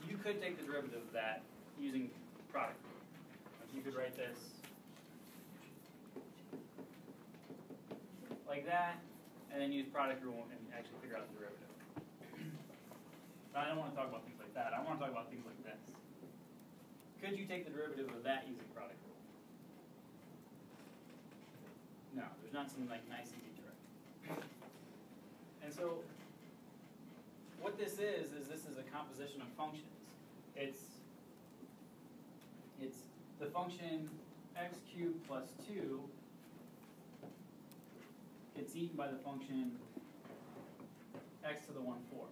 you could take the derivative of that using product rule. Like you could write this like that, and then use product rule and actually figure out the derivative. But I don't want to talk about things like that. I want to talk about things like this. Could you take the derivative of that using product rule? No, there's not some like nice easy trick. And so what this is this is a composition of functions. It's the function x cubed plus 2 gets eaten by the function x to the 1/4.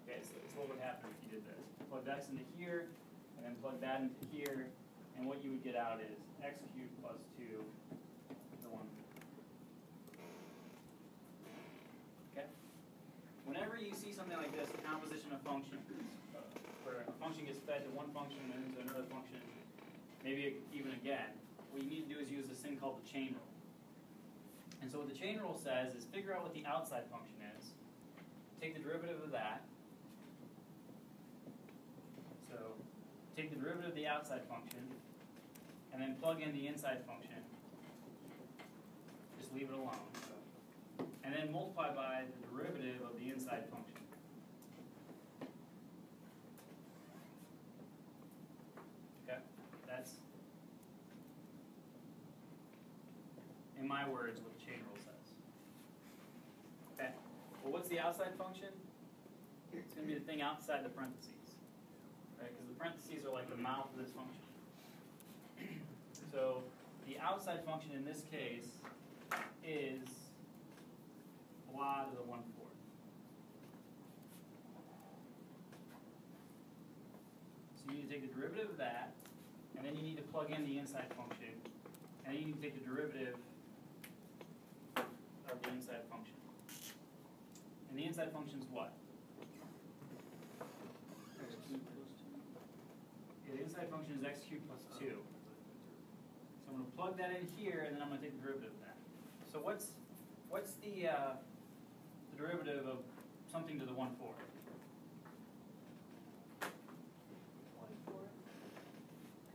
Okay, so that's what would happen if you did this. Plug x into here, and then plug that into here, and what you would get out is x cubed plus 2 to the 1/4. Okay? Whenever you see something like this, a composition of functions, where a function gets fed to one function and then into another function, maybe even again, what you need to do is use this thing called the chain rule. And so what the chain rule says is figure out what the outside function is, take the derivative of that. So take the derivative of the outside function, and then plug in the inside function. Just leave it alone. And then multiply by the derivative of the inside function. Okay? That's, in my words, what the chain rule says. Okay? Well, what's the outside function? It's going to be the thing outside the parentheses. Right? Because the parentheses are like the mouth of this function. So the outside function in this case is blah to the 1/4. So you need to take the derivative of that, and then you need to plug in the inside function, and then you need to take the derivative of the inside function. And the inside function is what? Yeah, the inside function is x cubed plus 2. So I'm going to plug that in here, and then I'm going to take the derivative of that. So what's the derivative of something to the 1/4?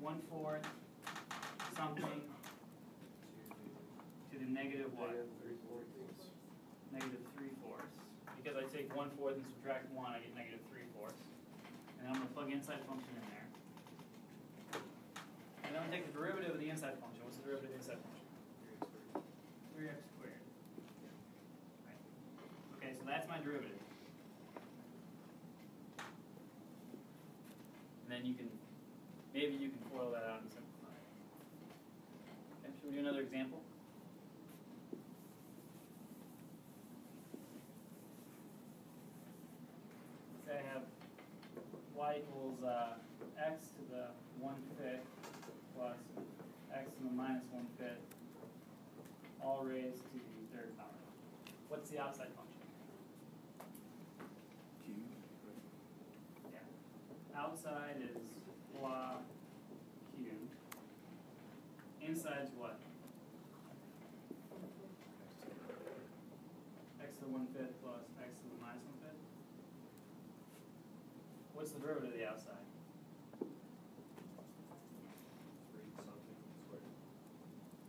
1/4 something to the negative what? Negative 3/4. Because I take 1/4 and subtract 1, I get negative 3/4. And I'm going to plug inside function in there. And then I'm going to take the derivative of the inside function. What's the derivative of the inside function? 3x squared. Right. Okay, so that's my derivative. And then maybe you can FOIL that out and simplify it. Okay, should we do another example? Say I have y equals x to the 1/5 plus x to the minus 1/5, all raised to the 3rd power. What's the outside function? Cube. Yeah. Outside is blah cubed. Inside's what? X to the 1/5 plus x to the minus 1/5. What's the derivative of the outside?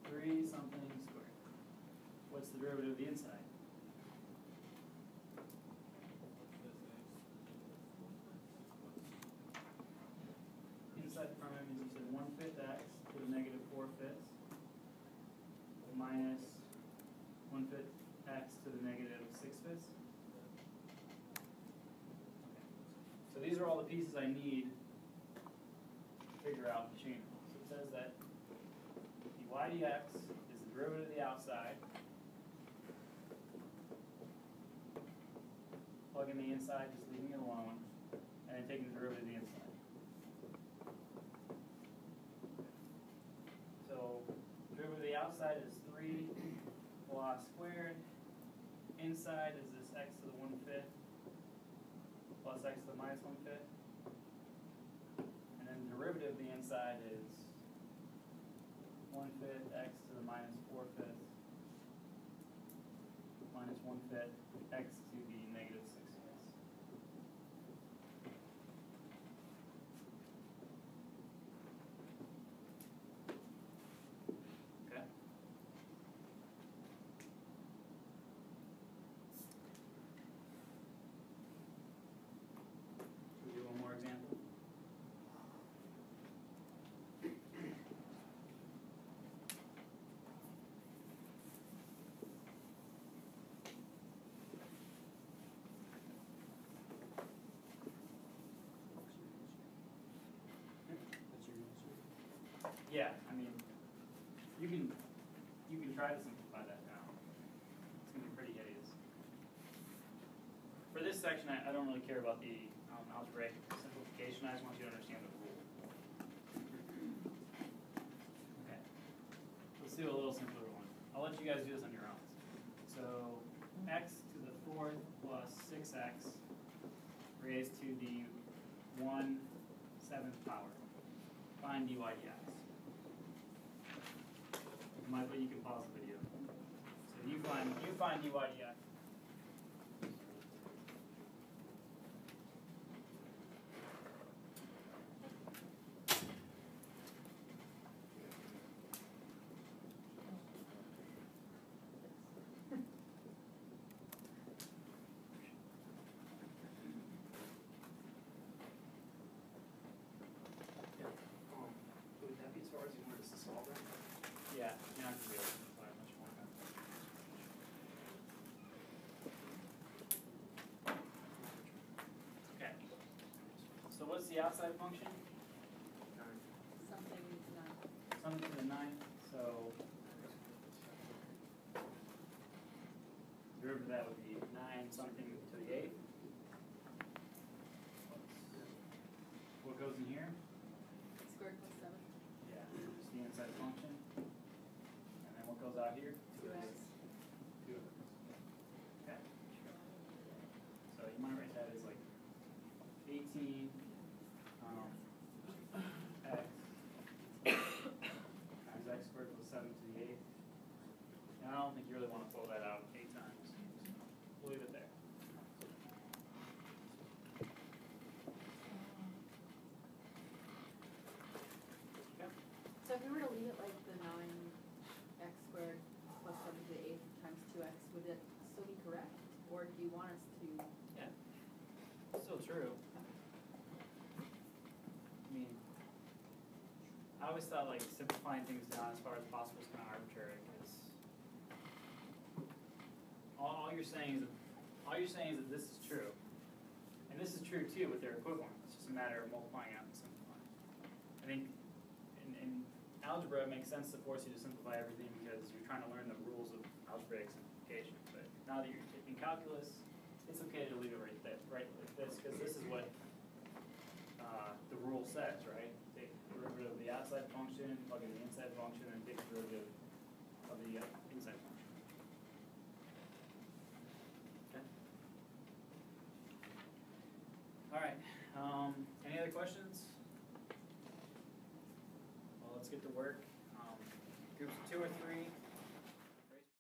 3 something squared. What's the derivative of the inside? Inside the primary means you said 1/5 x to the negative 4/5 minus 1/5 x to the negative 6/5. So these are all the pieces I need to figure out the chain rule. So it says that dy dx is the derivative of the outside. Plug in the inside, just leaving it alone, and then taking the derivative of the inside. So the derivative of the outside is 3 blah squared. Inside is this x to the 1/5 plus x to the minus 1/5. And then the derivative of the inside is 1/5 x to the minus 4/5 minus 1/5 x to the negative 6/5. Yeah, I mean, you can try to simplify that down. It's going to be pretty hideous. For this section, I don't really care about the algebraic simplification. I just want you to understand the rule. Okay. Let's do a little simpler one. I'll let you guys do this on your own. So x to the 4th plus 6x raised to the 1/7 power. Find dy dx. You can pause the video. So you find dy dx. Would that be as far as you wanted us to solve that? Yeah, now I can be able to simplify much more. Okay. So what's the outside function? Something to 9. Something to the 9th. So derivative of that would be 9 something to the 8th. What goes in here? X squared plus 7. Yeah, just the inside function. And then what goes out here? 2x. 2. Okay. So you might write that as like 18 x times x squared plus 7 to the 8th. And I don't think you really want to pull that out 8 times. So we'll leave it there. Okay. So if we were to leave it like the 9x squared plus 7 to the 8th times 2x, would it still be correct? Or do you want us to? Yeah. Still true. I mean, I always thought like simplifying things down as far as possible is kind of arbitrary because all you're saying is that this is true, and this is true too, but they're equivalent. It's just a matter of multiplying out and simplifying. I think in algebra it makes sense to force you to simplify everything because you're trying to learn the rules of algebraic simplification. But now that you're taking calculus, it's okay to leave it right like this, because this is what the rule says, right? Take derivative of the outside function, plug in the inside function, and take derivative of the inside function. Okay. All right. Any other questions? Well, let's get to work. Groups of 2 or 3.